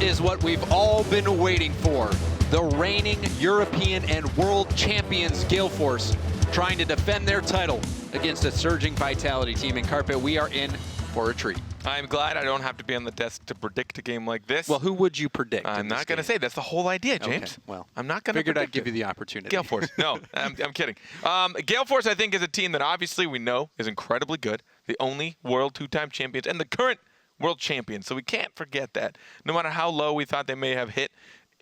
is what we've all been waiting for. The reigning European and world champions Gale Force trying to defend their title against a surging Vitality team. In Carpet, we are in for a treat. I'm glad I don't have to be on the desk to predict a game like this. Well, who would you predict? I'm not going to say. That's the whole idea, James. Okay, well, I'm not going to figured I'd give you the opportunity. Gale Force. No, I'm kidding. Gale Force, I think, is a team that obviously we know is incredibly good. The only world two-time champions and the current world champions. So we can't forget that. No matter how low we thought they may have hit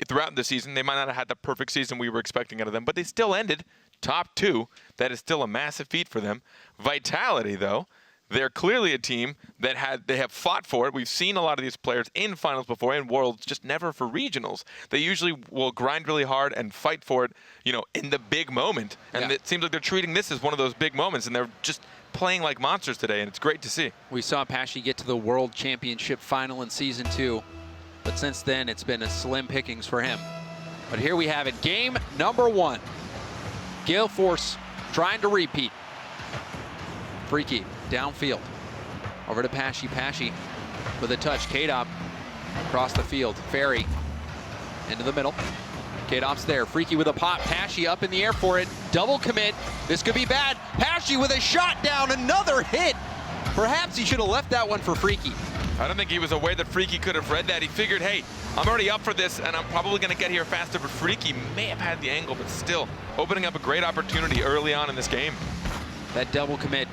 throughout the season, they might not have had the perfect season we were expecting out of them, but they still ended top 2. That is still a massive feat for them. Vitality, though, they're clearly a team that they have fought for it. We've seen a lot of these players in finals before, in worlds, just never for regionals. They usually will grind really hard and fight for it, you know, in the big moment. And it seems like they're treating this as one of those big moments, and they're just playing like monsters today, and it's great to see. We saw Pashy get to the World Championship final in Season 2, but since then it's been a slim pickings for him. But here we have it, game number 1. Gale Force trying to repeat. Freaky downfield. Over to Pashy. Pashy with a touch. K-Dop across the field. Ferry into the middle. K-Dop's there. Freaky with a pop. Pashy up in the air for it. Double commit. This could be bad. Pashy with a shot down. Another hit. Perhaps he should have left that one for Freaky. I don't think he was aware that Freaky could have read that. He figured, hey, I'm already up for this, and I'm probably going to get here faster, but Freaky may have had the angle, but still opening up a great opportunity early on in this game. That double commit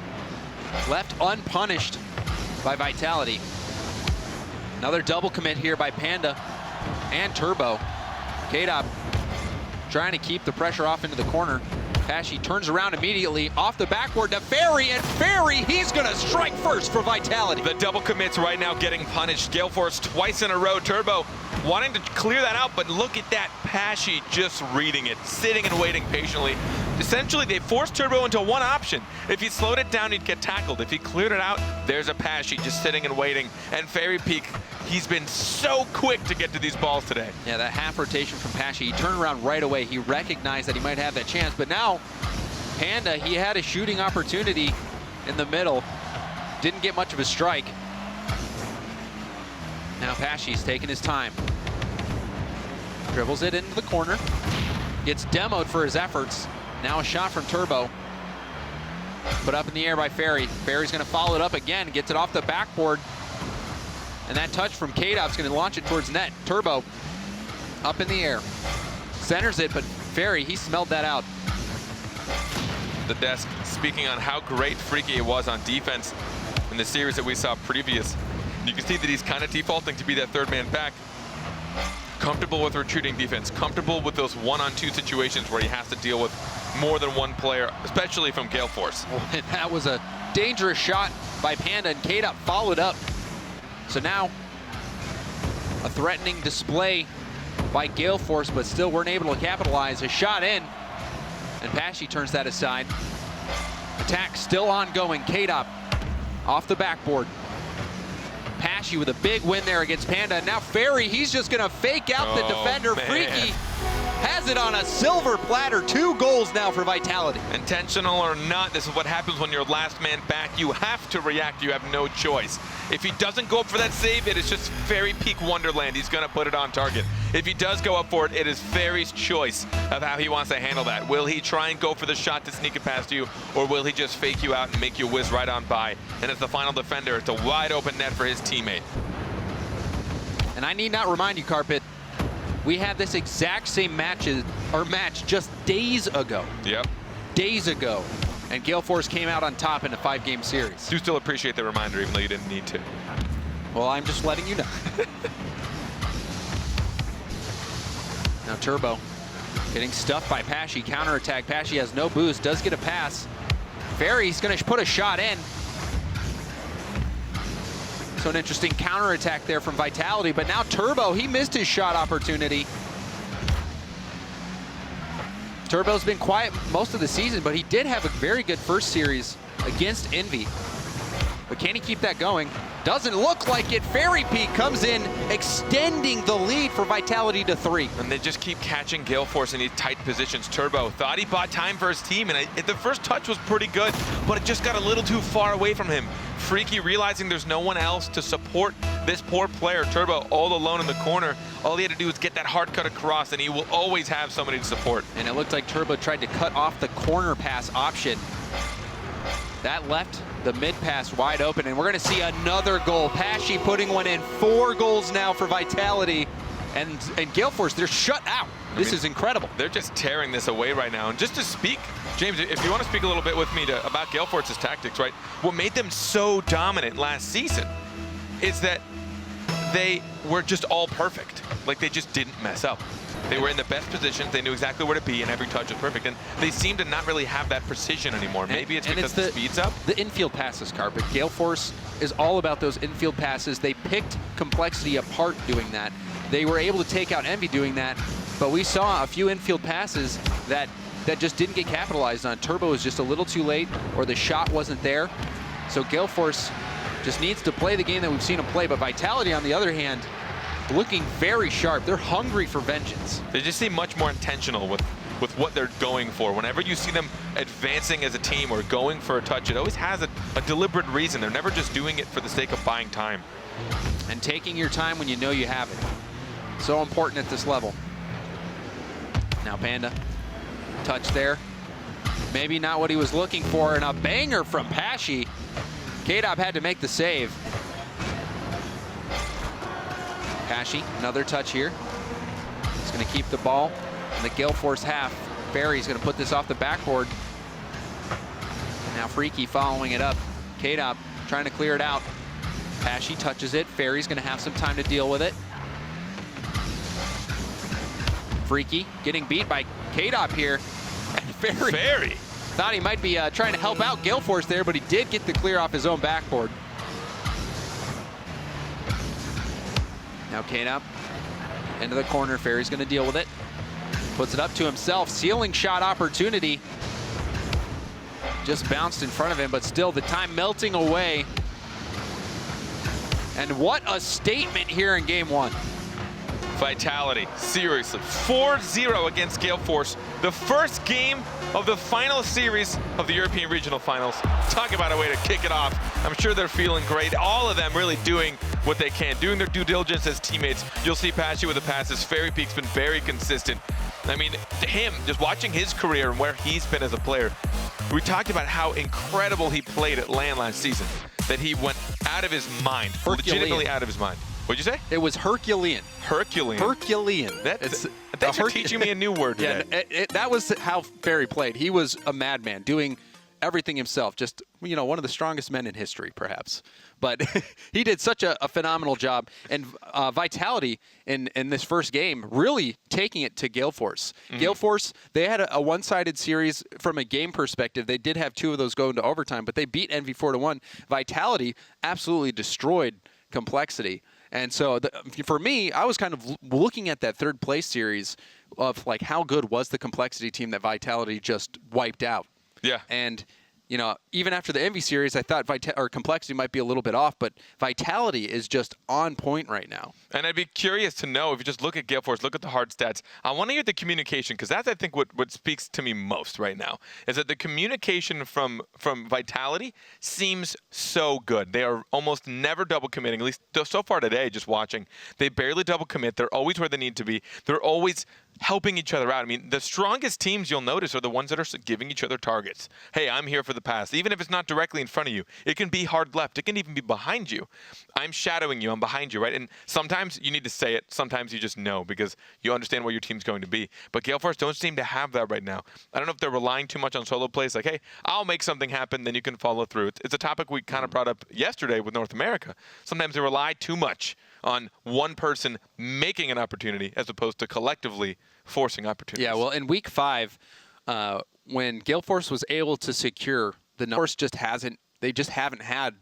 left unpunished by Vitality. Another double commit here by Panda and Turbo. K-Dop trying to keep the pressure off into the corner. Pashy turns around immediately off the backboard to Ferry, and Ferry, he's going to strike first for Vitality. The double commits right now getting punished. Gale Force twice in a row. Turbo wanting to clear that out, but look at that. Pashy just reading it, sitting and waiting patiently. Essentially, they forced Turbo into one option. If he slowed it down, he'd get tackled. If he cleared it out, there's a Pashy just sitting and waiting. And Fairy Peak, he's been so quick to get to these balls today. Yeah, that half rotation from Pashy, he turned around right away. He recognized that he might have that chance, but now Panda, he had a shooting opportunity in the middle. Didn't get much of a strike. Now Pashy's taking his time. Dribbles it into the corner. Gets demoed for his efforts. Now a shot from Turbo. Put up in the air by Ferry. Ferry's going to follow it up again. Gets it off the backboard. And that touch from K-Dop's going to launch it towards net. Turbo up in the air. Centers it, but Ferry, he smelled that out. The desk speaking on how great Freaky was on defense in the series that we saw previous. You can see that he's kind of defaulting to be that third man back. Comfortable with retreating defense, comfortable with those one-on-two situations where he has to deal with more than one player, especially from Gale Force. And that was a dangerous shot by Panda, and K-Dop followed up. So now a threatening display by Gale Force, but still weren't able to capitalize. A shot in, and Pashy turns that aside. Attack still ongoing. K-Dop off the backboard. Pashy with a big win there against Panda. And now Ferry, he's just going to fake out the defender. Man. Freaky has it on a silver platter. 2 goals now for Vitality. Intentional or not, this is what happens when you're last man back. You have to react. You have no choice. If he doesn't go up for that save, it is just Fairy Peak Wonderland. He's going to put it on target. If he does go up for it, it is Fairy's choice of how he wants to handle that. Will he try and go for the shot to sneak it past you, or will he just fake you out and make you whiz right on by? And as the final defender, it's a wide open net for his teammate. And I need not remind you, Carpet, we had this exact same match just days ago. Yep. Days ago. And Gale Force came out on top in a 5-game series. Do still appreciate the reminder, even though you didn't need to. Well, I'm just letting you know. Now Turbo getting stuffed by Pashy. Counterattack. Pashy has no boost. Does get a pass. Ferry's going to put a shot in. So an interesting counterattack there from Vitality. But now Turbo, he missed his shot opportunity. Turbo's been quiet most of the season, but he did have a very good first series against Envy. But can he keep that going? Doesn't look like it. Fairy Peak comes in, extending the lead for Vitality to 3. And they just keep catching Gale Force in these tight positions. Turbo thought he bought time for his team, and the first touch was pretty good, but it just got a little too far away from him. Freaky realizing there's no one else to support This poor player, Turbo, all alone in the corner, all he had to do was get that hard cut across, and he will always have somebody to support. And it looked like Turbo tried to cut off the corner pass option. That left the mid pass wide open, and we're going to see another goal. Pesci putting one in. 4 goals now for Vitality. And Gale Force, they're shut out. This is incredible. They're just tearing this away right now. And just to speak, James, if you want to speak a little bit with me about Gale Force's tactics, right? What made them so dominant last season is that they were just all perfect. Like, they just didn't mess up. They were in the best positions. They knew exactly where to be, and every touch was perfect. And they seem to not really have that precision anymore. Maybe it's because the speed's up. The infield passes, Carpet. Gale Force is all about those infield passes. They picked Complexity apart doing that. They were able to take out Envy doing that, but we saw a few infield passes that just didn't get capitalized on. Turbo was just a little too late, or the shot wasn't there. So Gale Force just needs to play the game that we've seen them play. But Vitality, on the other hand, looking very sharp. They're hungry for vengeance. They just seem much more intentional with what they're going for. Whenever you see them advancing as a team or going for a touch, it always has a deliberate reason. They're never just doing it for the sake of buying time. And taking your time when you know you have it. So important at this level. Now Panda, touch there. Maybe not what he was looking for, and a banger from Pesci. K-Dop had to make the save. Pesci, another touch here. He's going to keep the ball in the Gale Force half. Barry's going to put this off the backboard. Now Freaky following it up. K-Dop trying to clear it out. Pesci touches it. Ferry's going to have some time to deal with it. Freaky getting beat by K-Dop here. And Ferry thought he might be trying to help out Gale Force there, but he did get the clear off his own backboard. Now K-Dop into the corner. Ferry's going to deal with it. Puts it up to himself. Ceiling shot opportunity. Just bounced in front of him, but still the time melting away. And what a statement here in game 1. Vitality, seriously, 4-0 against Gale Force. The first game of the final series of the European Regional Finals. Talk about a way to kick it off. I'm sure they're feeling great. All of them really doing what they can, doing their due diligence as teammates. You'll see Pesci with the passes. Fairy Peak's been very consistent. I mean, him, just watching his career and where he's been as a player, we talked about how incredible he played at LAN last season, that he went out of his mind, legitimately out of his mind. What'd you say? It was Herculean. Herculean. Herculean. Thanks for teaching me a new word today. Yeah, that was how Ferry played. He was a madman, doing everything himself. Just, you know, one of the strongest men in history, perhaps. But he did such a phenomenal job. And Vitality in this first game really taking it to Gale Force. Gale Force, they had a one-sided series from a game perspective. They did have 2 of those go into overtime, but they beat Envy 4-1. Vitality absolutely destroyed Complexity. And so for me, I was kind of looking at that third place series of like how good was the Complexity team that Vitality just wiped out. Yeah. And, you know, even after the Envy series, I thought Complexity might be a little bit off, but Vitality is just on point right now. And I'd be curious to know, if you just look at Gale Force, look at the hard stats, I want to hear the communication, because that's, I think, what speaks to me most right now, is that the communication from Vitality seems so good. They are almost never double committing, at least so far today, just watching. They barely double commit. They're always where they need to be. They're always helping each other out. I mean, the strongest teams you'll notice are the ones that are giving each other targets. Hey, I'm here for the pass. Even if it's not directly in front of you, it can be hard left. It can even be behind you. I'm shadowing you. I'm behind you, right? And sometimes you need to say it. Sometimes you just know because you understand where your team's going to be. But Gale Force don't seem to have that right now. I don't know if they're relying too much on solo plays. Like, hey, I'll make something happen, then you can follow through. It's a topic we kind of brought up yesterday with North America. Sometimes they rely too much on one person making an opportunity as opposed to collectively forcing opportunities. Yeah, well, in week 5, when Gale Force was able to secure the numbers, they just haven't had,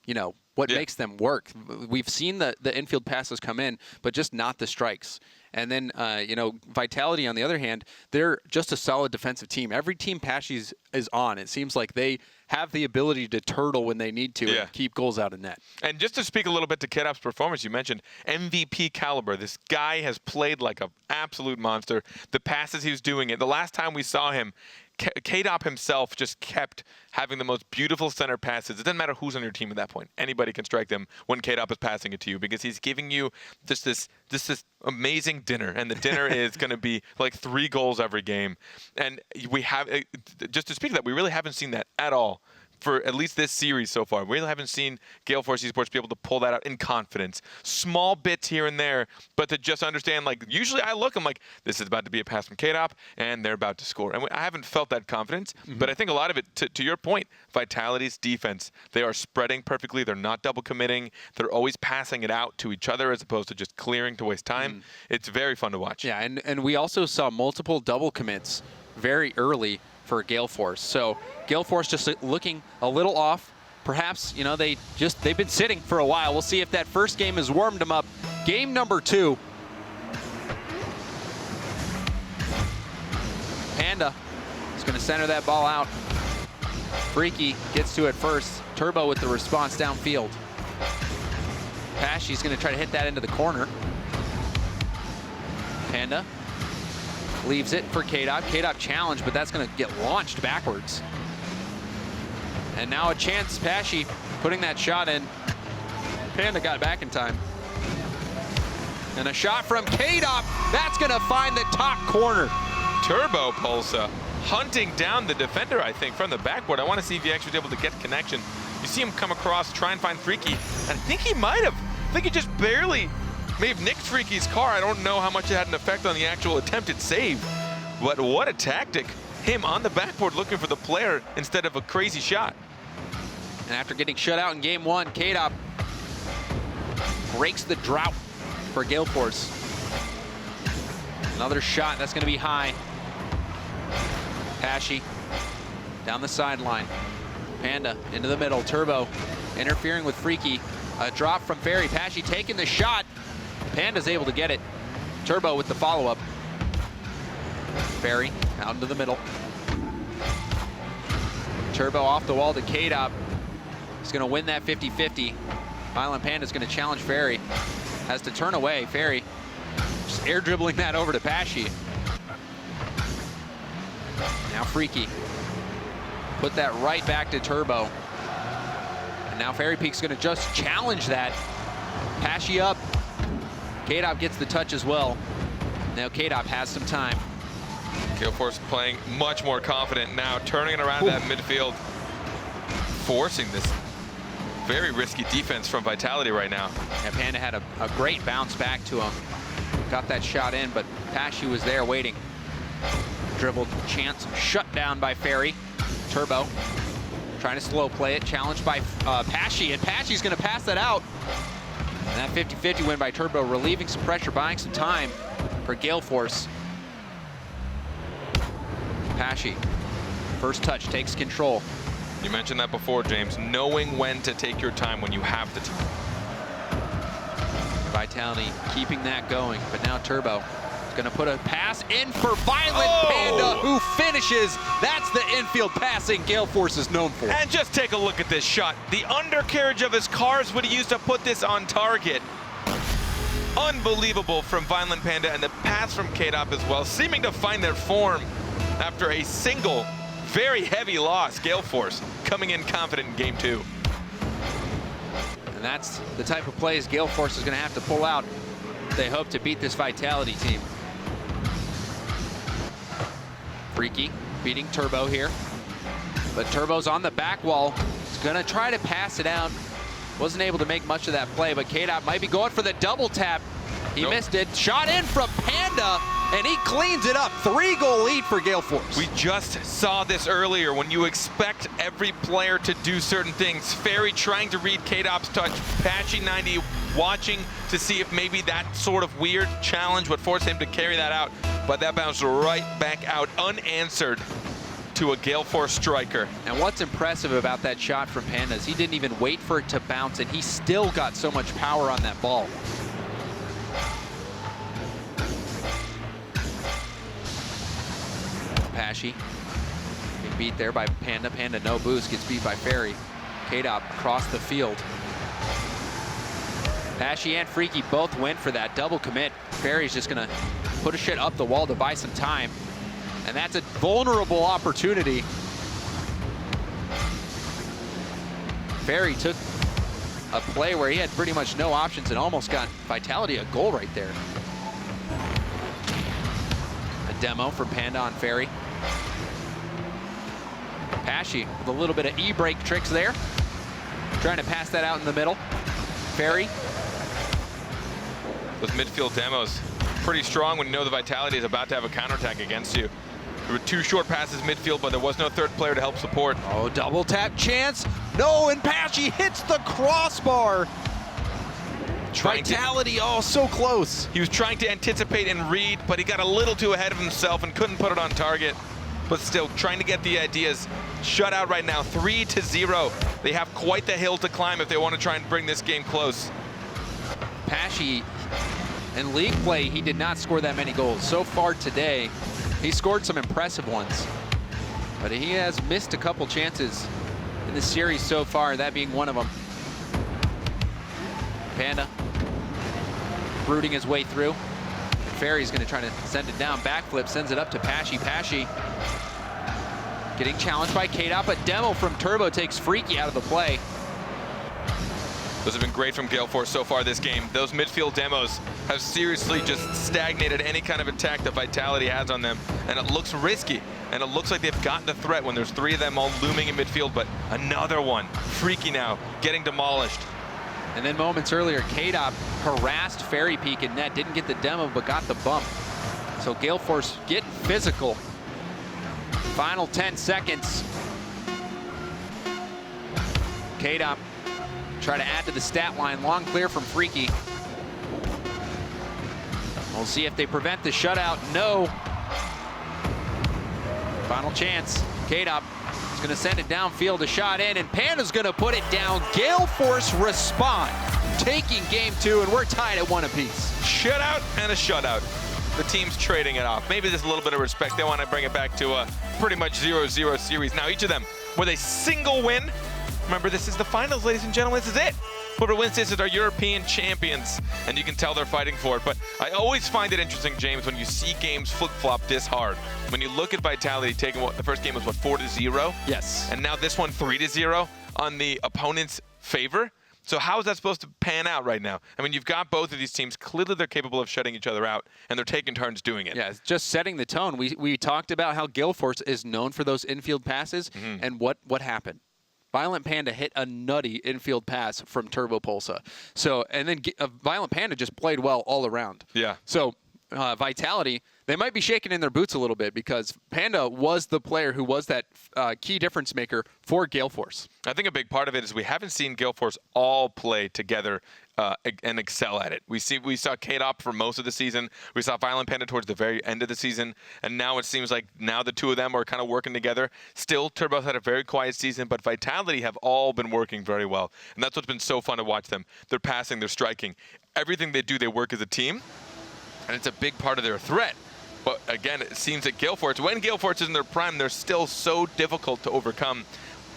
you know, what makes them work. We've seen the infield passes come in, but just not the strikes. And then, you know, Vitality, on the other hand, they're just a solid defensive team. Every team Pesci is on, it seems like they have the ability to turtle when they need to and keep goals out of net. And just to speak a little bit to K-Dop's performance, you mentioned MVP caliber. This guy has played like an absolute monster. The passes he was doing, the last time we saw him, K-Dop himself just kept having the most beautiful center passes. It doesn't matter who's on your team at that point. Anybody can strike them when K-Dop is passing it to you because he's giving you just this amazing dinner. And the dinner is going to be like 3 goals every game. And we have, just to speak of that, we really haven't seen that at all for at least this series so far. We really haven't seen Gale Force eSports be able to pull that out in confidence. Small bits here and there, but to just understand, like, usually I'm like, this is about to be a pass from K-Dop, and they're about to score. And I haven't felt that confidence, but I think a lot of it, to your point, Vitality's defense, they are spreading perfectly. They're not double committing. They're always passing it out to each other as opposed to just clearing to waste time. It's very fun to watch. Yeah, and we also saw multiple double commits very early for Gale Force. So Gale Force just looking a little off. Perhaps, you know, they've been sitting for a while. We'll see if that first game has warmed them up. Game number 2. Panda is going to center that ball out. Freaky gets to it first. Turbo with the response downfield. Pashy's going to try to hit that into the corner. Panda leaves it for K-Dop. K-Dop challenge, but that's going to get launched backwards. And now a chance, Pashy putting that shot in. Panda got back in time. And a shot from K-Dop. That's going to find the top corner. Turbo Pulsa hunting down the defender, I think, from the backboard. I want to see if he actually was able to get connection. You see him come across, try and find Freaky. And I think he might have. I think he just barely may have nicked Freaky's car. I don't know how much it had an effect on the actual attempted save. But what a tactic. Him on the backboard looking for the player instead of a crazy shot. And after getting shut out in game 1, K-Dop breaks the drought for Gale Force. Another shot, that's going to be high. Pashy down the sideline. Panda into the middle. Turbo interfering with Freaky. A drop from Ferry. Pashy taking the shot. Panda's able to get it. Turbo with the follow-up. Ferry out into the middle. Turbo off the wall to K-Dop. He's going to win that 50-50. Violent Panda's going to challenge Ferry. Has to turn away. Ferry just air dribbling that over to Pashy. Now Freaky. Put that right back to Turbo. And now Fairy Peak's going to just challenge that. Pashy up. K-Dop gets the touch as well. Now K-Dop has some time. Gale Force playing much more confident now, turning it around that midfield, forcing this very risky defense from Vitality right now. Yeah, Panda had a great bounce back to him. Got that shot in, but Pashy was there waiting. Dribbled chance, shut down by Ferry. Turbo trying to slow play it, challenged by Pashy, and Pashy's going to pass that out. And that 50-50 win by Turbo, relieving some pressure, buying some time for Gale Force. Pashy, first touch, takes control. You mentioned that before, James, knowing when to take your time when you have the time. Vitality keeping that going, but now Turbo is going to put a pass in for Violent Panda, who finishes. That's the infield passing Gale Force is known for. And just take a look at this shot. The undercarriage of his car is what he used to put this on target. Unbelievable from Violent Panda, and the pass from K-Dop as well, seeming to find their form after a single, very heavy loss. Gale Force coming in confident in game 2. And that's the type of plays Gale Force is going to have to pull out if they hope to beat this Vitality team. Freaky beating Turbo here, but Turbo's on the back wall. He's going to try to pass it out. Wasn't able to make much of that play, but K-Dop might be going for the double tap. He missed it. Shot in from Panda, and he cleans it up. 3-goal lead for Gale Force. We just saw this earlier. When you expect every player to do certain things, Ferry trying to read K-Dop's touch, Pashy 90 watching to see if maybe that sort of weird challenge would force him to carry that out, but that bounced right back out unanswered to a Gale Force striker. And what's impressive about that shot from Panda is he didn't even wait for it to bounce, and he still got so much power on that ball. Pashy being beat there by Panda. Panda no boost, gets beat by Ferry. K-Dop across the field. Pashy and Freaky both went for that double commit. Ferry's just gonna put a shit up the wall to buy some time. And that's a vulnerable opportunity. Ferry took a play where he had pretty much no options and almost got Vitality a goal right there. A demo from Panda on Ferry. Pashy with a little bit of e-brake tricks there. Trying to pass that out in the middle. Ferry. Those midfield demos, pretty strong when you know the Vitality is about to have a counterattack against you. There were 2 short passes midfield, but there was no third player to help support. Oh, double tap chance. No, and Pashy hits the crossbar. Vitality, oh, so close. He was trying to anticipate and read, but he got a little too ahead of himself and couldn't put it on target. But still, trying to get the ideas. Shut out right now, 3-0. They have quite the hill to climb if they want to try and bring this game close. Pashy, in league play, he did not score that many goals. So far today, he scored some impressive ones. But he has missed a couple chances in the series so far, that being one of them. Panda rooting his way through. Ferry's going to try to send it down. Backflip, sends it up to Pashy. Pashy getting challenged by K-Dop. A demo from Turbo takes Freaky out of the play. Those have been great from Gale Force so far this game. Those midfield demos have seriously just stagnated any kind of attack that Vitality has on them. And it looks risky. And it looks like they've gotten the threat when there's 3 of them all looming in midfield. But another one, Freaky now, getting demolished. And then moments earlier, K-Dop harassed Ferry Peak in net. Didn't get the demo, but got the bump. So Gale Force getting physical. Final 10 seconds. K-Dop try to add to the stat line. Long clear from Freaky. We'll see if they prevent the shutout. No. Final chance. K-Dop is going to send it downfield, a shot in, and Panda's going to put it down. Gale Force respond, taking game 2, and we're tied at 1 apiece. Shutout and a shutout. The team's trading it off. Maybe there's a little bit of respect. They want to bring it back to a pretty much 0-0 series. Now, each of them with a single win. Remember, this is the finals, ladies and gentlemen. This is it. Whoever wins this is our European champions, and you can tell they're fighting for it. But I always find it interesting, James, when you see games flip-flop this hard. When you look at Vitality taking what the first game was, what, 4-0? Yes. And now this one 3-0 on the opponent's favor. So how is that supposed to pan out right now? I mean, you've got both of these teams. Clearly, they're capable of shutting each other out, and they're taking turns doing it. Yeah, it's just setting the tone. We talked about how Gale Force is known for those infield passes, and what happened? Violent Panda hit a nutty infield pass from Turbo Pulsa. So, and then Violent Panda just played well all around. Yeah. So, Vitality, they might be shaking in their boots a little bit because Panda was the player who was that key difference maker for Gale Force. I think a big part of it is we haven't seen Gale Force all play together and excel at it. We saw K-Dop for most of the season. We saw Violent Panda towards the very end of the season. And now it seems like now the 2 of them are kind of working together. Still, Turbo's had a very quiet season, but Vitality have all been working very well. And that's what's been so fun to watch them. They're passing, they're striking. Everything they do, they work as a team. And it's a big part of their threat. But again, it seems that Gale Force, when Gale Force is in their prime, they're still so difficult to overcome.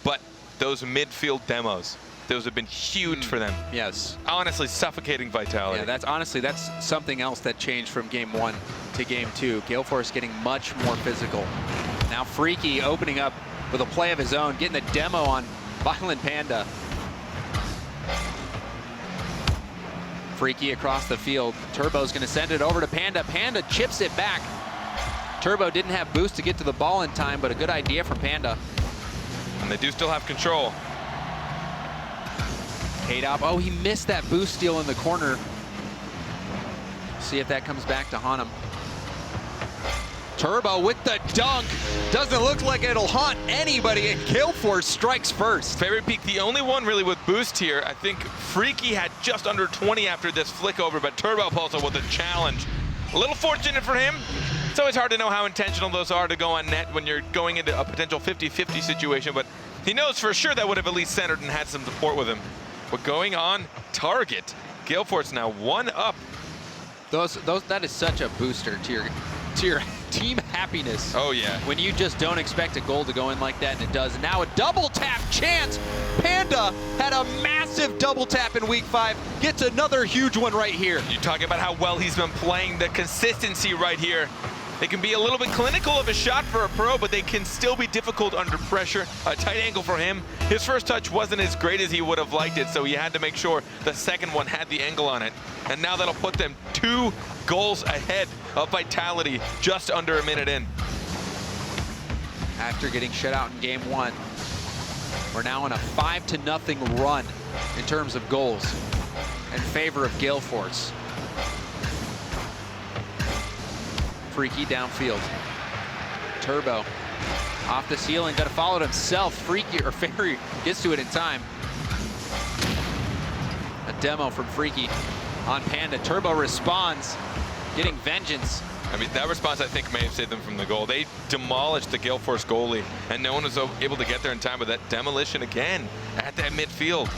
But those midfield demos, those have been huge for them. Yes. Honestly, suffocating Vitality. Yeah, that's something else that changed from game 1 to game 2. Gale Force getting much more physical. Now Freaky opening up with a play of his own, getting a demo on Violent Panda. Freaky across the field. Turbo's going to send it over to Panda. Panda chips it back. Turbo didn't have boost to get to the ball in time, but a good idea from Panda. And they do still have control. K-Dop, oh, he missed that boost steal in the corner. See if that comes back to haunt him. Turbo with the dunk. Doesn't look like it'll haunt anybody, and Gale Force strikes first. Ferry Peak, the only one really with boost here. I think Freaky had just under 20 after this flick over, but Turbo Pulsar with a challenge. A little fortunate for him. It's always hard to know how intentional those are to go on net when you're going into a potential 50-50 situation, but he knows for sure that would have at least centered and had some support with him. But going on target, Gale Force now 1 up. That is such a booster to your team happiness. Oh yeah. When you just don't expect a goal to go in like that, and it does. And now a double tap chance. Panda had a massive double tap in week 5. Gets another huge one right here. You talk about how well he's been playing, the consistency right here. They can be a little bit clinical of a shot for a pro, but they can still be difficult under pressure. A tight angle for him. His first touch wasn't as great as he would have liked it, so he had to make sure the second one had the angle on it. And now that'll put them 2 goals ahead of Vitality just under a minute in. After getting shut out in game 1, we're now on a 5-0 run in terms of goals in favor of Gale Force. Freaky downfield. Turbo off the ceiling, got to follow it himself. Freaky, or Ferry, gets to it in time. A demo from Freaky on Panda. Turbo responds, getting vengeance. I mean, that response, I think, may have saved them from the goal. They demolished the Gale Force goalie, and no one was able to get there in time with that demolition again at that midfield.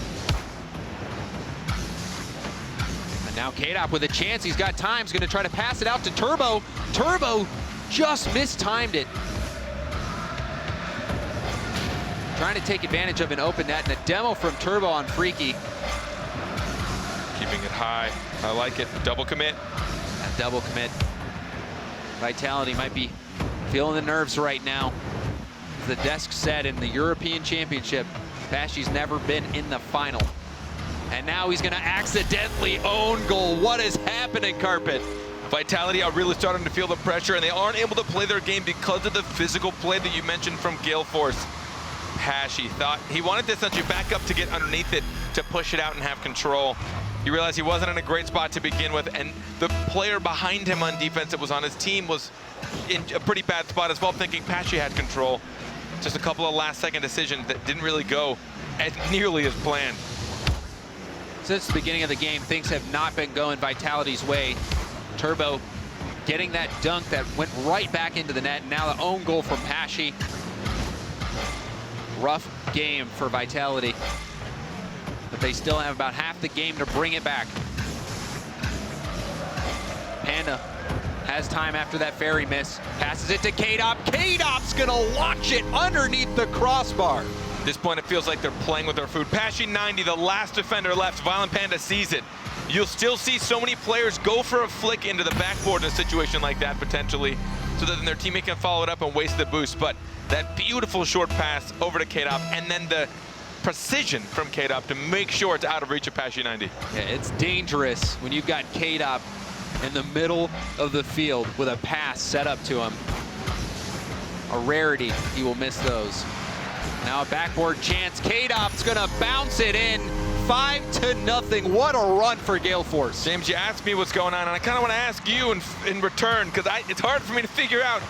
And now Kadop with a chance. He's got time. He's going to try to pass it out to Turbo. Turbo just mistimed it. Trying to take advantage of an open net, and a demo from Turbo on Freaky. Keeping it high. I like it. Double commit. A double commit. Vitality might be feeling the nerves right now. The desk said in the European Championship, Pashy's never been in the final. And now he's going to accidentally own goal. What is happening, Carpet? Vitality are really starting to feel the pressure, and they aren't able to play their game because of the physical play that you mentioned from Gale Force. Pashy thought he wanted to essentially back up to get underneath it to push it out and have control. He realized he wasn't in a great spot to begin with, and the player behind him on defense that was on his team was in a pretty bad spot as well, thinking Pashy had control. Just a couple of last-second decisions that didn't really go as nearly as planned. Since the beginning of the game, things have not been going Vitality's way. Turbo getting that dunk that went right back into the net. Now the own goal from Pashy. Rough game for Vitality, but they still have about half the game to bring it back. Panda has time after that Ferry miss. Passes it to Kadop. Kadop's gonna launch it underneath the crossbar. At this point, it feels like they're playing with their food. Pashy 90, the last defender left. Violent Panda sees it. You'll still see so many players go for a flick into the backboard in a situation like that, potentially, so that then their teammate can follow it up and waste the boost. But that beautiful short pass over to Kadop, and then the precision from Kadop to make sure it's out of reach of Pashy 90. Yeah, it's dangerous when you've got Kadop in the middle of the field with a pass set up to him. A rarity, he will miss those. Now a backboard chance. Kadop's gonna bounce it in. 5-0. What a run for Gale Force. James, you asked me what's going on, and I kind of want to ask you in return, because it's hard for me to figure out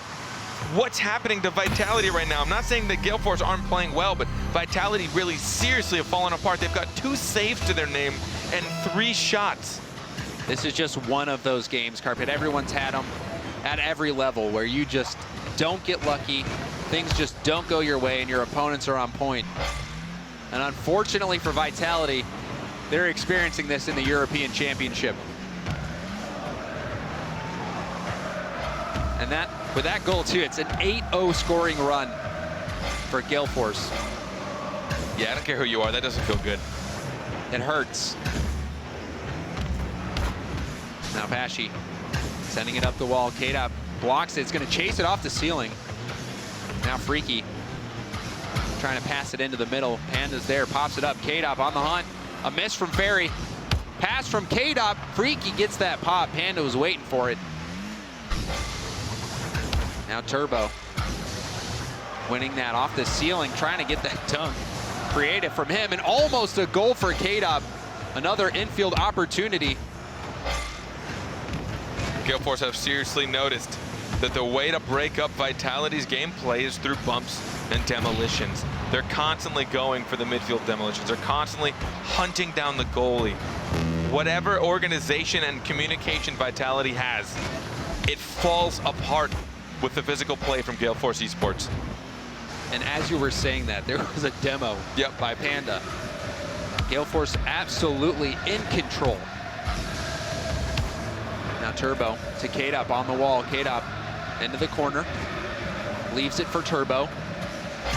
what's happening to Vitality right now. I'm not saying that Gale Force aren't playing well, but Vitality really seriously have fallen apart. They've got 2 saves to their name and 3 shots. This is just one of those games, Carpet. Everyone's had them at every level where you just don't get lucky. Things just don't go your way and your opponents are on point. And unfortunately for Vitality, they're experiencing this in the European Championship. And that, with that goal too, it's an 8-0 scoring run for Gale Force. Yeah, I don't care who you are, that doesn't feel good. It hurts. Now Pashy sending it up the wall. Kadop blocks it. It's going to chase it off the ceiling. Now Freaky trying to pass it into the middle. Panda's there, pops it up. Kadop on the hunt. A miss from Ferry. Pass from Kadop. Freaky gets that pop. Panda was waiting for it. Now Turbo winning that off the ceiling, trying to get that dunk. Creative from him, and almost a goal for Kadop. Another infield opportunity. Gale Force have seriously noticed that the way to break up Vitality's gameplay is through bumps and demolitions. They're constantly going for the midfield demolitions. They're constantly hunting down the goalie. Whatever organization and communication Vitality has, it falls apart with the physical play from Gale Force eSports. And as you were saying that, there was a demo by Panda. Gale Force absolutely in control. Now Turbo to Kadop on the wall. Kadop into the corner. Leaves it for Turbo.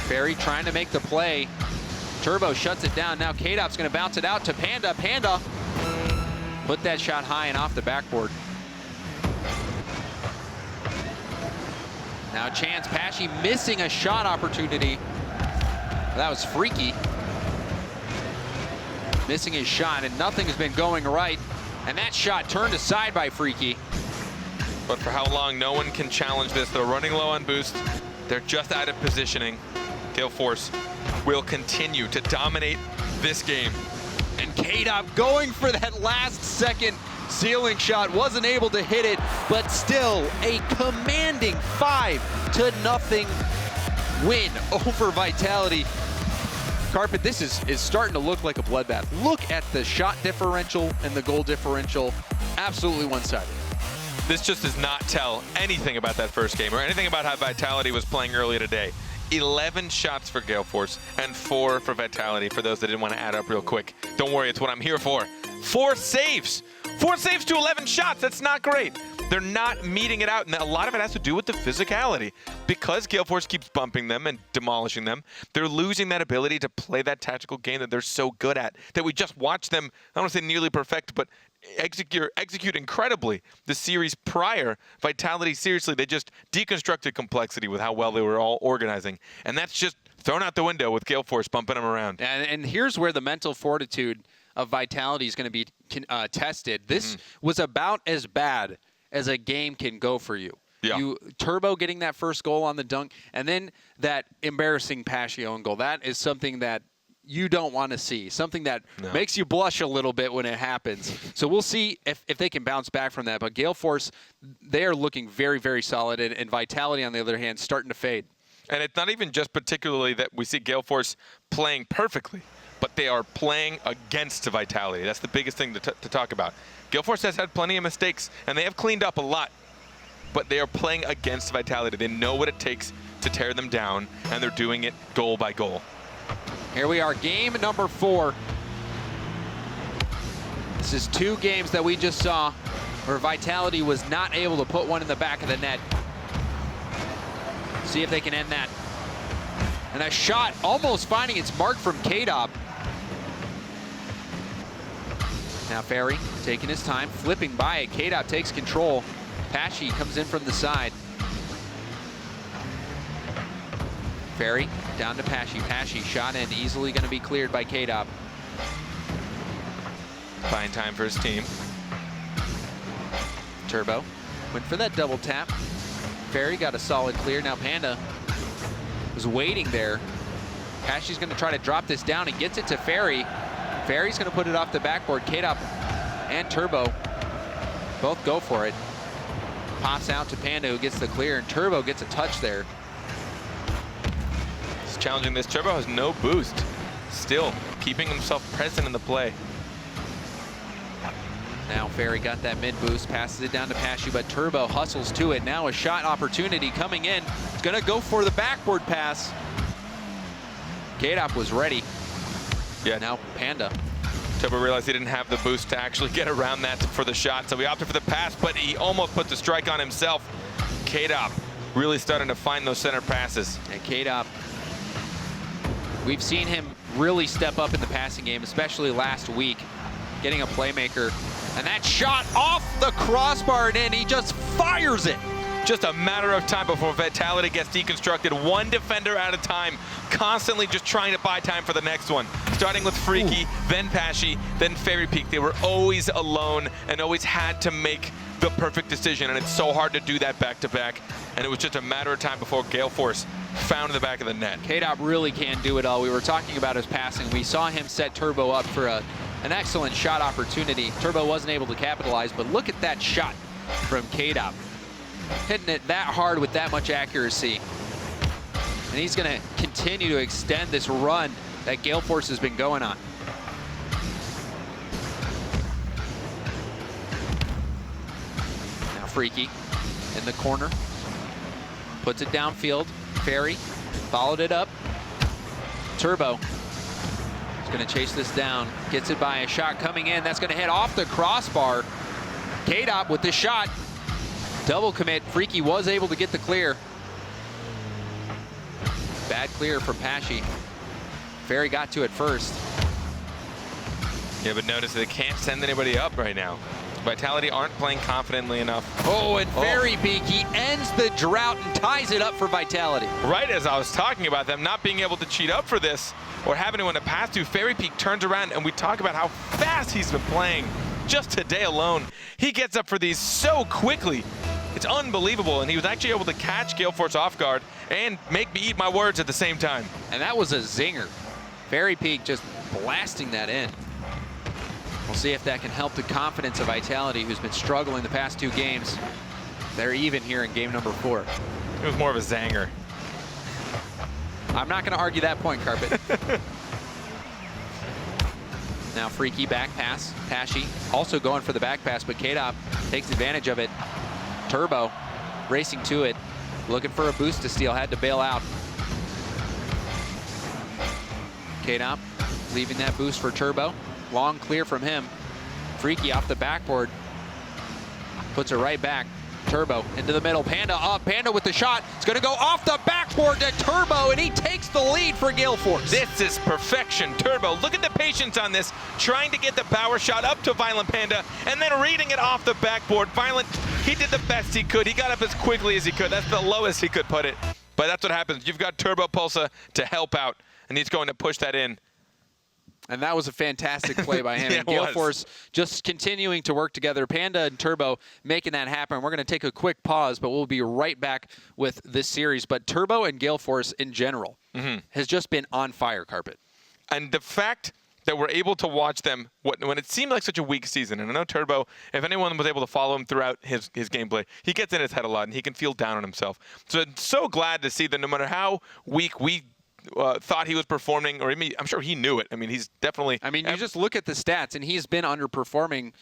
Ferry trying to make the play. Turbo shuts it down. Now Kadop's going to bounce it out to Panda. Panda put that shot high and off the backboard. Now a chance, Pashy missing a shot opportunity. That was Freaky. Missing his shot, and nothing has been going right. And that shot turned aside by Freaky. But for how long, no one can challenge this. They're running low on boost. They're just out of positioning. Gale Force will continue to dominate this game. And K-Dop going for that last second ceiling shot, wasn't able to hit it, but still a commanding 5-0 win over Vitality. Carpet, this is starting to look like a bloodbath. Look at the shot differential and the goal differential, absolutely one-sided. This just does not tell anything about that first game or anything about how Vitality was playing earlier today. 11 shots for Gale Force and 4 for Vitality, for those that didn't want to add up real quick. Don't worry, it's what I'm here for. 4 saves. 4 saves to 11 shots. That's not great. They're not meeting it out, and a lot of it has to do with the physicality. Because Gale Force keeps bumping them and demolishing them, they're losing that ability to play that tactical game that they're so good at, that we just watched them, I don't want to say nearly perfect, but execute incredibly the series prior. Vitality, seriously, they just deconstructed complexity with how well they were all organizing. And that's just thrown out the window with Gale Force bumping them around. And here's where the mental fortitude of Vitality is going to be tested. This was about as bad as a game can go for you. Yeah. Turbo getting that first goal on the dunk, and then that embarrassing Pashy own goal. That is something that you don't want to see, something that makes you blush a little bit when it happens. So we'll see if they can bounce back from that. But Gale Force, they are looking very, very solid, and Vitality, on the other hand, starting to fade. And it's not even just particularly that we see Gale Force playing perfectly, but they are playing against Vitality. That's the biggest thing to talk about. Gale Force has had plenty of mistakes, and they have cleaned up a lot, but they are playing against Vitality. They know what it takes to tear them down, and they're doing it goal by goal. Here we are, game number 4. This is 2 games that we just saw where Vitality was not able to put one in the back of the net. See if they can end that. And a shot almost finding its mark from K-Dop. Now Ferry taking his time, flipping by it. K-Dop takes control. Pashy comes in from the side. Ferry down to Pashy. Pashy shot in, easily going to be cleared by K-Dop. Fine time for his team. Turbo went for that double tap. Ferry got a solid clear. Now Panda was waiting there. Pashy's going to try to drop this down and gets it to Ferry. Ferry's going to put it off the backboard. K-Dop and Turbo both go for it. Pops out to Panda, who gets the clear, and Turbo gets a touch there. He's challenging this. Turbo has no boost. Still keeping himself present in the play. Now Ferry got that mid boost, passes it down to Pashy, but Turbo hustles to it. Now a shot opportunity coming in. It's going to go for the backboard pass. K-Dop was ready. Yeah, now Panda. Turbo realized he didn't have the boost to actually get around that for the shot, so he opted for the pass, but he almost put the strike on himself. K-Dop really starting to find those center passes. And K-Dop, we've seen him really step up in the passing game, especially last week, getting a playmaker. And that shot off the crossbar and in, he just fires it. Just a matter of time before Vitality gets deconstructed. One defender at a time, constantly just trying to buy time for the next one. Starting with Freaky, then Pashy, then Fairy Peak. They were always alone and always had to make the perfect decision, and it's so hard to do that back-to-back. And it was just a matter of time before Gale Force found the back of the net. K-Dop really can do it all. We were talking about his passing. We saw him set Turbo up for an excellent shot opportunity. Turbo wasn't able to capitalize, but look at that shot from K-Dop. Hitting it that hard with that much accuracy. And he's going to continue to extend this run that Gale Force has been going on. Now Freaky in the corner. Puts it downfield. Ferry followed it up. Turbo is going to chase this down. Gets it by a shot coming in. That's going to hit off the crossbar. K-Dop with the shot. Double commit. Freaky was able to get the clear. Bad clear from Pashy. Ferry got to it first. Yeah, but notice they can't send anybody up right now. Vitality aren't playing confidently enough. Oh, and Fairy Peak, he ends the drought and ties it up for Vitality. Right as I was talking about them not being able to cheat up for this or having anyone to pass to, Fairy Peak turns around, and we talk about how fast he's been playing just today alone. He gets up for these so quickly. It's unbelievable, and he was actually able to catch Gale Force off guard and make me eat my words at the same time. And that was a zinger. Fairy Peak just blasting that in. We'll see if that can help the confidence of Vitality, who's been struggling the past 2 games. They're even here in game number 4. It was more of a zanger. I'm not going to argue that point, Carpet. Now Freaky back pass. Pashy also going for the back pass, but K-Dop takes advantage of it. Turbo racing to it, looking for a boost to steal, had to bail out. K-Dop leaving that boost for Turbo. Long clear from him. Freaky off the backboard. Puts it right back. Turbo into the middle. Panda up. Panda with the shot. It's going to go off the backboard to Turbo, and he takes the lead for Gale Force. This is perfection. Turbo, look at the patience on this. Trying to get the power shot up to Violent Panda, and then reading it off the backboard. Violent, he did the best he could. He got up as quickly as he could. That's the lowest he could put it. But that's what happens. You've got Turbo Pulsa to help out, and he's going to push that in. And that was a fantastic play by him. Yeah, and Gale Force just continuing to work together. Panda and Turbo making that happen. We're going to take a quick pause, but we'll be right back with this series. But Turbo and Gale Force in general has just been on fire, Carpet. And the fact that we're able to watch them when it seemed like such a weak season, and I know Turbo, if anyone was able to follow him throughout his gameplay, he gets in his head a lot, and he can feel down on himself. So I'm so glad to see that no matter how weak we thought he was performing, or I'm sure he knew it. I mean, he's definitely... I mean, you just look at the stats, and he's been underperforming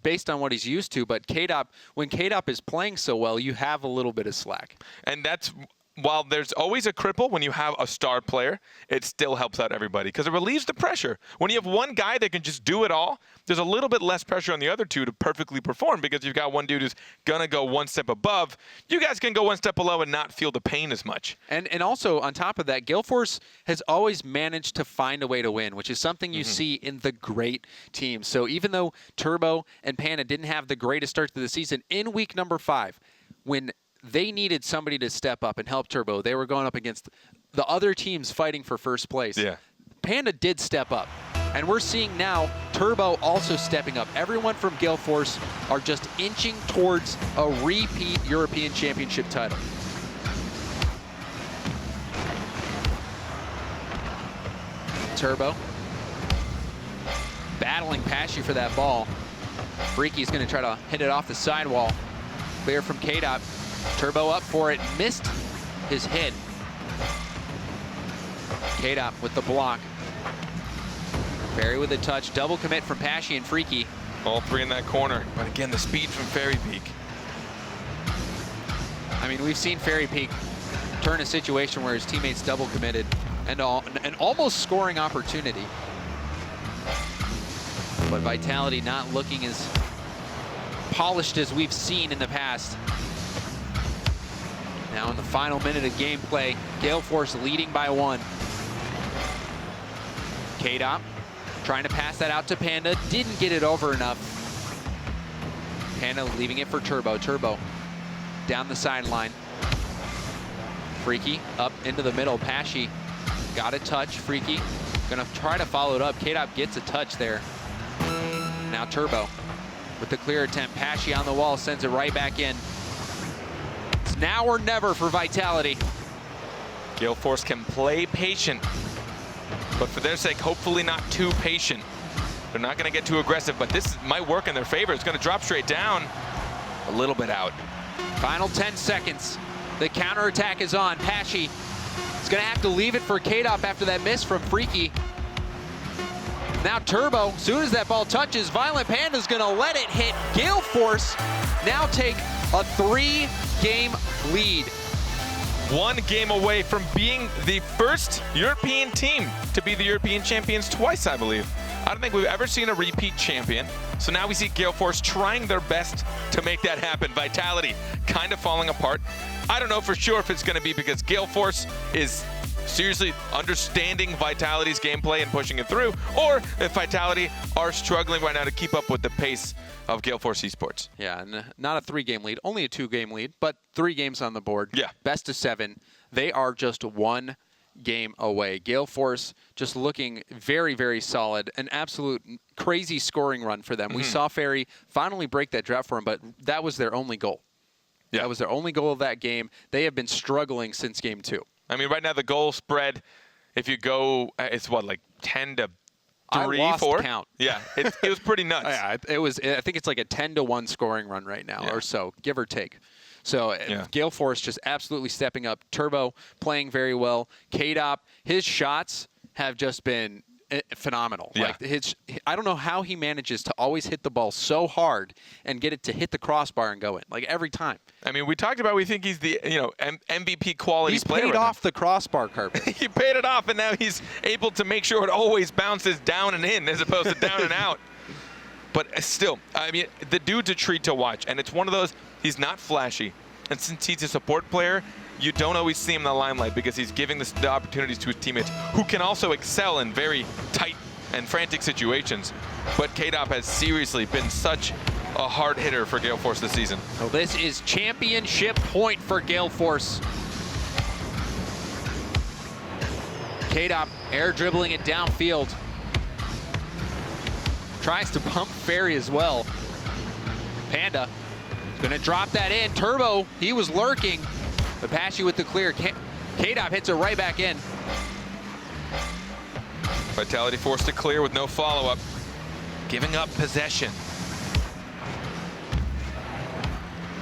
based on what he's used to. But K-Dop, when K-Dop is playing so well, you have a little bit of slack. And that's... While there's always a cripple when you have a star player, it still helps out everybody because it relieves the pressure. When you have one guy that can just do it all, there's a little bit less pressure on the other two to perfectly perform because you've got one dude who's going to go one step above. You guys can go one step below and not feel the pain as much. And also, on top of that, Gale Force has always managed to find a way to win, which is something you see in the great teams. So even though Turbo and Panda didn't have the greatest start to the season, in week number 5, when they needed somebody to step up and help Turbo, they were going up against the other teams fighting for first place. Yeah. Panda did step up. And we're seeing now Turbo also stepping up. Everyone from Gale Force are just inching towards a repeat European Championship title. Turbo battling Pashy for that ball. Freaky's going to try to hit it off the sidewall. Clear from K-Dop. Turbo up for it, missed his hit. K-Dop with the block. Fairy with a touch, double commit from Pashy and Freaky. All three in that corner, but again, the speed from Fairy Peak. I mean, we've seen Fairy Peak turn a situation where his teammates double committed and an almost scoring opportunity. But Vitality not looking as polished as we've seen in the past. Now in the final minute of gameplay, Gale Force leading by 1. K-Dop trying to pass that out to Panda, didn't get it over enough. Panda leaving it for Turbo. Turbo down the sideline. Freaky up into the middle. Pashy got a touch. Freaky gonna try to follow it up. K-Dop gets a touch there. Now Turbo with the clear attempt. Pashy on the wall, sends it right back in. It's now or never for Vitality. Gale Force can play patient, but for their sake, hopefully not too patient. They're not going to get too aggressive, but this might work in their favor. It's going to drop straight down, a little bit out. Final 10 seconds. The counterattack is on. Pashy is going to have to leave it for K-Dop after that miss from Freaky. Now Turbo, as soon as that ball touches, Violent Panda's going to let it hit. Gale Force now take a 3-game lead. 1 game away from being the first European team to be the European champions twice, I believe. I don't think we've ever seen a repeat champion. So now we see Gale Force trying their best to make that happen. Vitality kind of falling apart. I don't know for sure if it's going to be because Gale Force is seriously understanding Vitality's gameplay and pushing it through, or if Vitality are struggling right now to keep up with the pace of Gale Force eSports. Yeah, and not a 3-game lead, only a 2-game lead, but 3 games on the board. Yeah. Best of 7. They are just 1 game away. Gale Force just looking very, very solid. An absolute crazy scoring run for them. We saw Ferry finally break that drought for them, but that was their only goal. Yeah. That was their only goal of that game. They have been struggling since game 2. I mean, right now the goal spread, if you go, it's what, like 10 to 3, I lost 4? count. Yeah, it was pretty nuts. Yeah, it was. I think it's like a 10-1 scoring run right now, or so, give or take. So Gale Force just absolutely stepping up. Turbo playing very well. K-Dop, his shots have just been phenomenal. Yeah. Like I don't know how he manages to always hit the ball so hard and get it to hit the crossbar and go in, like every time. I mean, we talked about we think he's the MVP quality player. He's paid off the crossbar carpet. He paid it off, and now he's able to make sure it always bounces down and in as opposed to down and out. But still, I mean, the dude's a treat to watch, and it's one of those, he's not flashy. And since he's a support player, you don't always see him in the limelight because he's giving the opportunities to his teammates who can also excel in very tight and frantic situations. But K-Dop has seriously been such a hard hitter for Gale Force this season. So this is championship point for Gale Force. K-Dop air dribbling it downfield. Tries to pump Ferry as well. Panda gonna drop that in. Turbo, he was lurking. Apache with the clear. K-Dop hits it right back in. Vitality forced to clear with no follow-up. Giving up possession.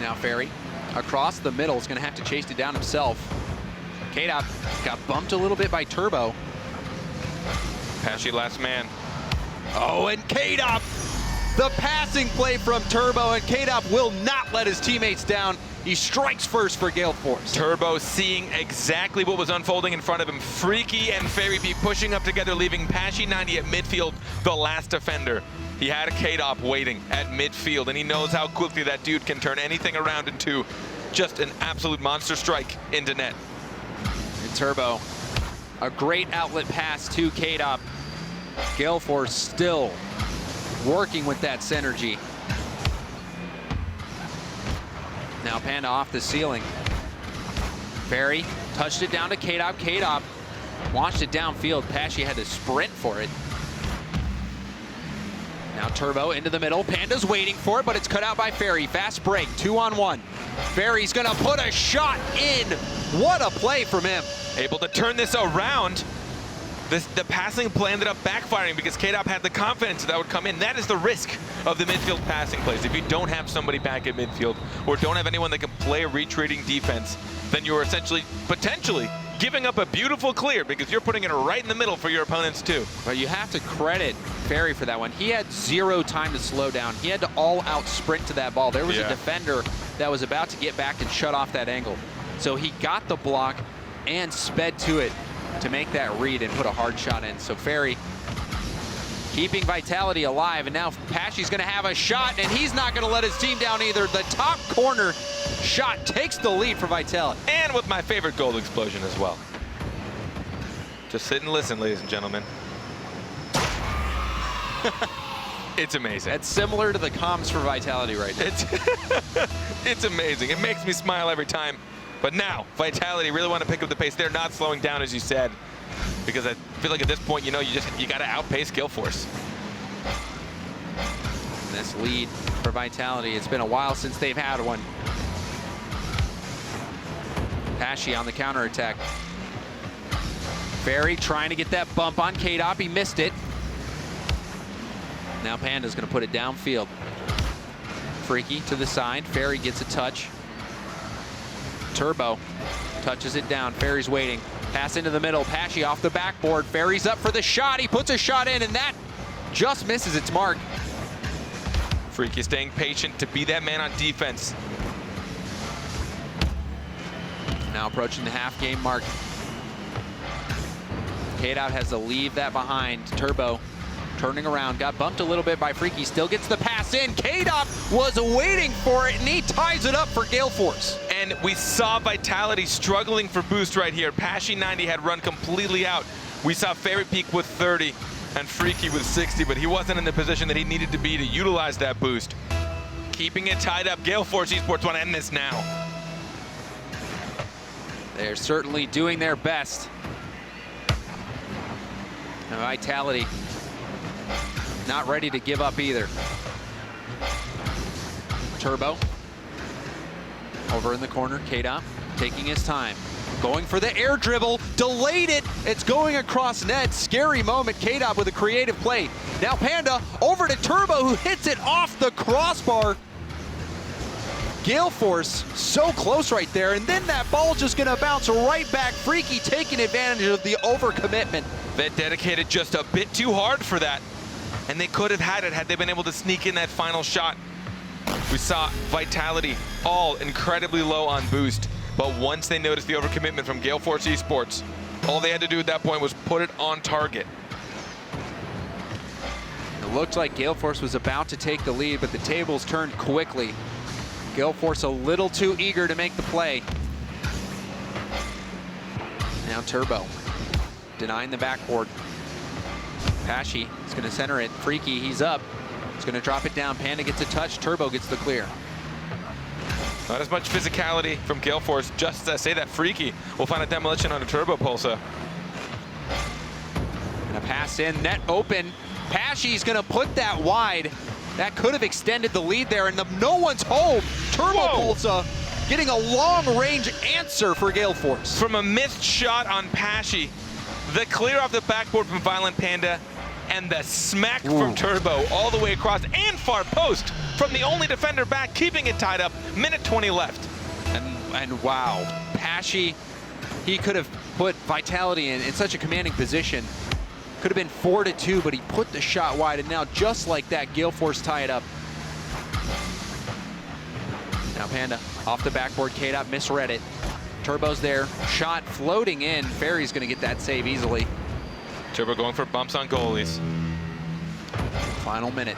Now Ferry across the middle is gonna have to chase it down himself. K-Dop got bumped a little bit by Turbo. Apache last man. Oh, and K-Dop, the passing play from Turbo, and K-Dop will not let his teammates down. He strikes first for Gale Force. Turbo seeing exactly what was unfolding in front of him. Freaky and Ferry B pushing up together, leaving Pashy 90 at midfield, the last defender. He had a K-Dop waiting at midfield, and he knows how quickly that dude can turn anything around into just an absolute monster strike into net. And Turbo, a great outlet pass to K-Dop. Gale Force still working with that synergy. Now Panda off the ceiling. Ferry touched it down to K-Dop. K-Dop launched it downfield. Pashy had to sprint for it. Now Turbo into the middle. Panda's waiting for it, but it's cut out by Ferry. Fast break, 2-on-1. Ferry's gonna put a shot in. What a play from him. Able to turn this around. The passing play ended up backfiring because K-Dop had the confidence that would come in. That is the risk of the midfield passing plays. If you don't have somebody back at midfield or don't have anyone that can play a retreating defense, then you're essentially, potentially, giving up a beautiful clear because you're putting it right in the middle for your opponents too. But you have to credit Ferry for that one. He had 0 time to slow down. He had to all-out sprint to that ball. There was a defender that was about to get back and shut off that angle. So he got the block and sped to it to make that read and put a hard shot in. So Ferry keeping Vitality alive, and now Pashy's gonna have a shot, and he's not gonna let his team down either. The top corner shot takes the lead for Vitality. And with my favorite gold explosion as well. Just sit and listen, ladies and gentlemen. It's amazing. It's similar to the comms for Vitality right now. It's amazing. It makes me smile every time. But now, Vitality really want to pick up the pace. They're not slowing down, as you said, because I feel like at this point, you know, you got to outpace Gale Force. This lead for Vitality, it's been a while since they've had one. Pashy on the counterattack. Ferry trying to get that bump on K-Dop. He missed it. Now Panda's going to put it downfield. Freaky to the side. Ferry gets a touch. Turbo touches it down. Ferry's waiting. Pass into the middle. Pashy off the backboard. Ferry's up for the shot. He puts a shot in, and that just misses its mark. Freaky staying patient to be that man on defense. Now approaching the half-game mark. K-Dop has to leave that behind. Turbo turning around. Got bumped a little bit by Freaky. Still gets the pass in. K-Dop was waiting for it, and he ties it up for Gale Force. And we saw Vitality struggling for boost right here. Pashy 90 had run completely out. We saw Fairy Peak with 30 and Freaky with 60, but he wasn't in the position that he needed to be to utilize that boost. Keeping it tied up. Gale Force eSports want to end this now. They're certainly doing their best. And Vitality not ready to give up either. Turbo over in the corner. K-Dop taking his time. Going for the air dribble. Delayed it. It's going across net. Scary moment. K-Dop with a creative play. Now Panda over to Turbo, who hits it off the crossbar. Gale Force so close right there, and then that ball just gonna bounce right back. Freaky taking advantage of the overcommitment. Vet dedicated just a bit too hard for that, and they could have had it had they been able to sneak in that final shot. We saw Vitality all incredibly low on boost, but once they noticed the overcommitment from Gale Force eSports, all they had to do at that point was put it on target. It looked like Gale Force was about to take the lead, but the tables turned quickly. Gale Force a little too eager to make the play. Now Turbo denying the backboard. Pashy is going to center it. Freaky, he's up. He's going to drop it down. Panda gets a touch. Turbo gets the clear. Not as much physicality from Gale Force. Just say that Freaky will find a demolition on a Turbo Pulsar. And a pass in, net open. Pashy's going to put that wide. That could have extended the lead there, and no one's home. Turbo Pulsar getting a long-range answer for Gale Force. From a missed shot on Pashy, the clear off the backboard from Violent Panda, and the smack from Turbo all the way across and far post from the only defender back, keeping it tied up. Minute 20 left. And wow, Pashy, he could have put Vitality in such a commanding position. Could have been 4-2, but he put the shot wide, and now just like that, Gale Force tie it up. Now Panda off the backboard. K-Dop misread it. Turbo's there. Shot floating in. Fairy's going to get that save easily. Turbo going for bumps on goalies. Final minute.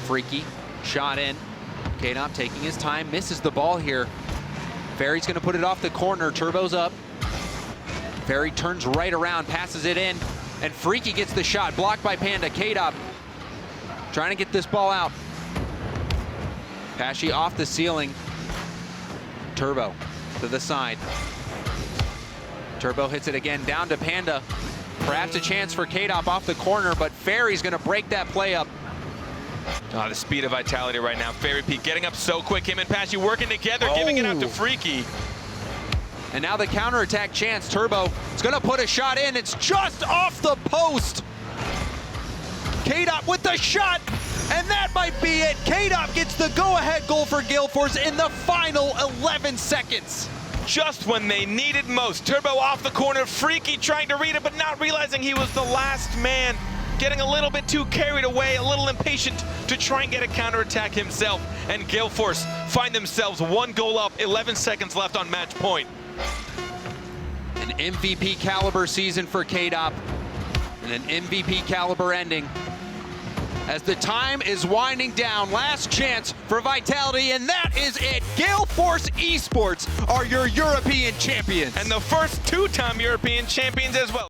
Freaky shot in. K-Dop taking his time. Misses the ball here. Fairy's going to put it off the corner. Turbo's up. Fairy turns right around, passes it in, and Freaky gets the shot. Blocked by Panda. K-Dop trying to get this ball out. Pashy off the ceiling. Turbo to the side. Turbo hits it again, down to Panda. Perhaps a chance for K-Dop off the corner, but Fairy's going to break that play up. Oh, the speed of Vitality right now. Fairy Peak getting up so quick. Him and Pashy working together, giving it out to Freaky. And now the counterattack chance. Turbo is going to put a shot in. It's just off the post. K-Dop with the shot, and that might be it. K-Dop gets the go-ahead goal for Gale Force in the final 11 seconds. Just when they needed most. Turbo off the corner. Freaky trying to read it, but not realizing he was the last man. Getting a little bit too carried away, a little impatient to try and get a counterattack himself. And Gale Force find themselves one goal up, 11 seconds left on match point. An MVP caliber season for K-Dop, and an MVP caliber ending. As the time is winding down, last chance for Vitality, and that is it. Gale Force eSports are your European champions. And the first two-time European champions as well.